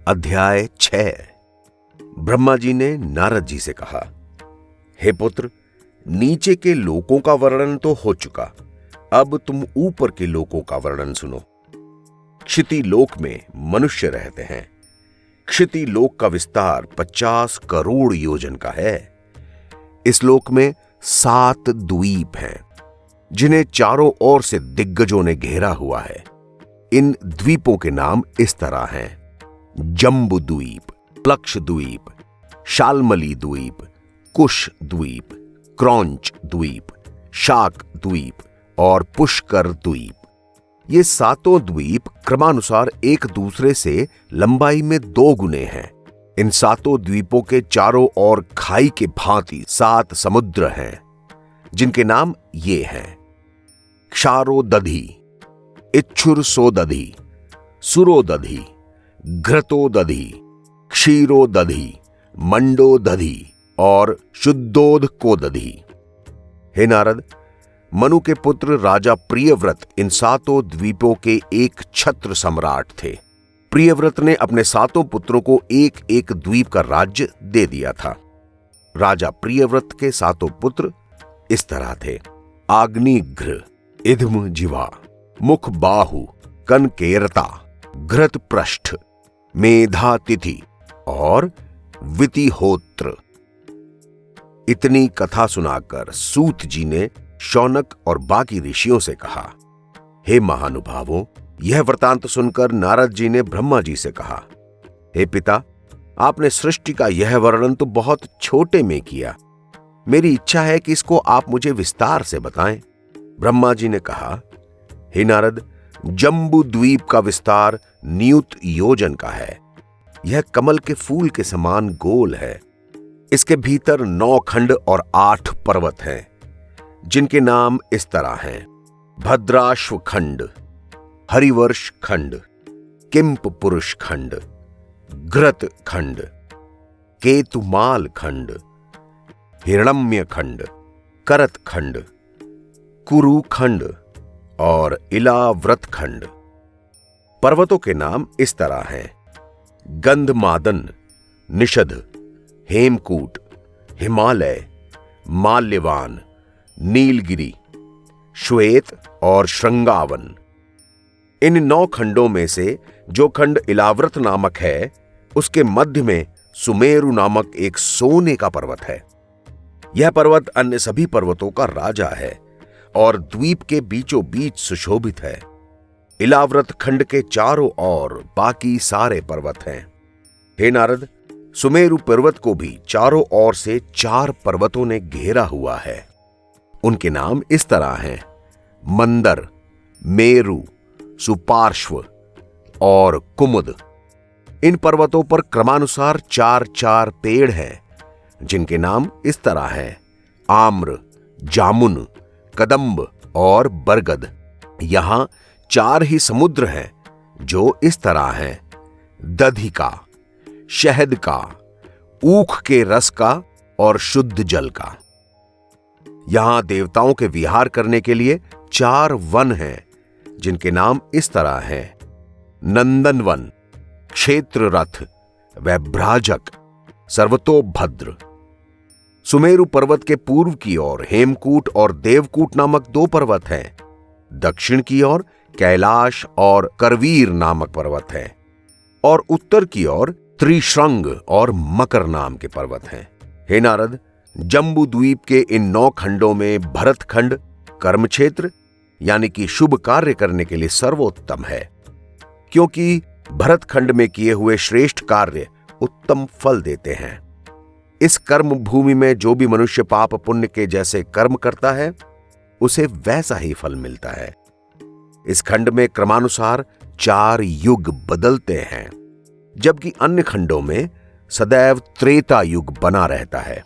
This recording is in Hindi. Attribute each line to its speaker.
Speaker 1: अध्याय 6। ब्रह्मा जी ने नारद जी से कहा, हे पुत्र, नीचे के लोकों का वर्णन तो हो चुका, अब तुम ऊपर के लोकों का वर्णन सुनो। क्षिति लोक में मनुष्य रहते हैं। क्षिति लोक का विस्तार 50 करोड़ योजन का है। इस लोक में 7 द्वीप हैं, जिन्हें चारों ओर से दिग्गजों ने घेरा हुआ है। इन द्वीपों के नाम इस तरह हैं: जम्बू द्वीप, प्लक्ष द्वीप, शालमली द्वीप, कुश द्वीप, क्रौंच द्वीप, शाक द्वीप और पुष्कर द्वीप। ये 7 द्वीप क्रमानुसार एक दूसरे से लंबाई में 2 गुने हैं। इन 7 द्वीपों के चारों ओर खाई के भांति 7 समुद्र हैं, जिनके नाम ये हैं: क्षारोदधी, इच्छुरसोदधी, सुरोदधी, घृतोदधी, क्षीरोदधी, मंडोदधी और शुद्धोदकोदधी। हे नारद, मनु के पुत्र राजा प्रियव्रत इन 7 द्वीपों के एक छत्र सम्राट थे। प्रियव्रत ने अपने 7 पुत्रों को एक एक द्वीप का राज्य दे दिया था। राजा प्रियव्रत के 7 पुत्र इस तरह थे: आग्निघ्र, इध्म जिह्वा, मुख बाहु, कनकेरता, घृत पृष्ठ, मेधातिथि और वितिहोत्र। इतनी कथा सुनाकर सूत जी ने शौनक और बाकी ऋषियों से कहा, हे महानुभावों, यह वृतांत सुनकर नारद जी ने ब्रह्मा जी से कहा, हे पिता, आपने सृष्टि का यह वर्णन तो बहुत छोटे में किया। मेरी इच्छा है कि इसको आप मुझे विस्तार से बताएं। ब्रह्मा जी ने कहा, हे नारद, जम्बू द्वीप का विस्तार नियुत योजन का है। यह कमल के फूल के समान गोल है। इसके भीतर 9 खंड और 8 पर्वत हैं, जिनके नाम इस तरह हैं: भद्राश्व खंड, हरिवर्ष खंड, किंप पुरुष खंड, घृत खंड, केतुमाल खंड, हिरण्यम्य खंड, करत खंड, कुरु खंड और इलाव्रत खंड। पर्वतों के नाम इस तरह हैं: गंधमादन, निषद, हेमकूट, हिमालय, माल्यवान, नीलगिरी, श्वेत और श्रृंगावन। इन 9 खंडों में से जो खंड इलाव्रत नामक है, उसके मध्य में सुमेरु नामक एक सोने का पर्वत है। यह पर्वत अन्य सभी पर्वतों का राजा है और द्वीप के बीचों बीच सुशोभित है। इलाव्रत खंड के चारों ओर बाकी सारे पर्वत हैं। हे नारद, सुमेरु पर्वत को भी चारों ओर से 4 पर्वतों ने घेरा हुआ है। उनके नाम इस तरह हैं: मंदर, मेरु, सुपार्श्व और कुमुद। इन पर्वतों पर क्रमानुसार 4-4 पेड़ हैं, जिनके नाम इस तरह हैं: आम्र, जामुन, कदम्ब और बरगद। यहां 4 ही समुद्र हैं, जो इस तरह हैं: दधि का, शहद का, ऊख के रस का और शुद्ध जल का। यहां देवताओं के विहार करने के लिए 4 वन हैं, जिनके नाम इस तरह हैं: नंदनवन, क्षेत्ररथ, वैभ्राजक, सर्वतोभद्र। सुमेरु पर्वत के पूर्व की ओर हेमकूट और देवकूट नामक 2 पर्वत हैं। दक्षिण की ओर कैलाश और करवीर नामक पर्वत हैं और उत्तर की ओर त्रिशृंग और मकर नाम के पर्वत हैं। हे नारद, जम्बू द्वीप के इन 9 खंडों में भरत खंड कर्म क्षेत्र यानी कि शुभ कार्य करने के लिए सर्वोत्तम है, क्योंकि भरत खंड में किए हुए श्रेष्ठ कार्य उत्तम फल देते हैं। इस कर्म भूमि में जो भी मनुष्य पाप पुण्य के जैसे कर्म करता है, उसे वैसा ही फल मिलता है। इस खंड में क्रमानुसार 4 युग बदलते हैं, जबकि अन्य खंडों में सदैव त्रेता युग बना रहता है।